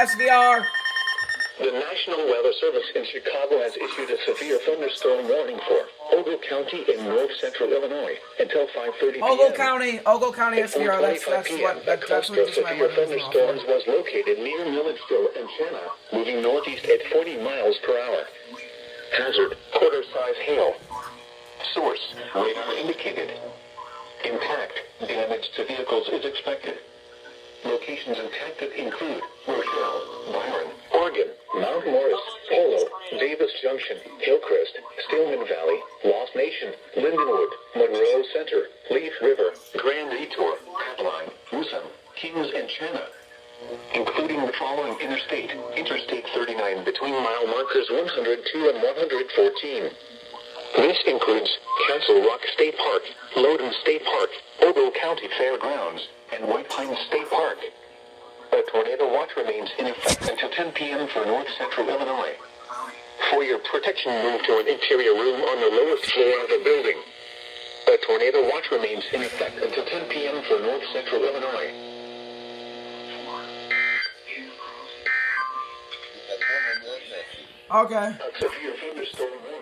SVR. The National Weather Service in Chicago has issued a severe thunderstorm warning for Ogle County in north central Illinois until 5:30 p.m. Ogle County SVR. That's what just my weather thunderstorms was located near Milledgeville and Shanna, moving northeast at 40 miles per hour. Hazard: quarter-size hail. Source: radar indicated. Impact: damage to vehicles is expected. Locations impacted include Rochelle, Byron, Oregon, Mount Morris, Polo, Davis Junction, Hillcrest, Stillman Valley, Lost Nation, Lindenwood, Monroe Center, Leaf River, Grand Detour, Cataline, Woosom, Kings, and Shanna, including the following interstate: Interstate 39 between mile markers 102 and 114. This includes Castle Rock State Park, Loudoun State Park, Ogle County Fairgrounds, and White Pine State Park. A tornado watch remains in effect until 10 p.m. for north central Illinois. For your protection, move to an interior room on the lowest floor of the building. A tornado watch remains in effect until 10 p.m. for north central Illinois. Okay. A severe thunderstorm warning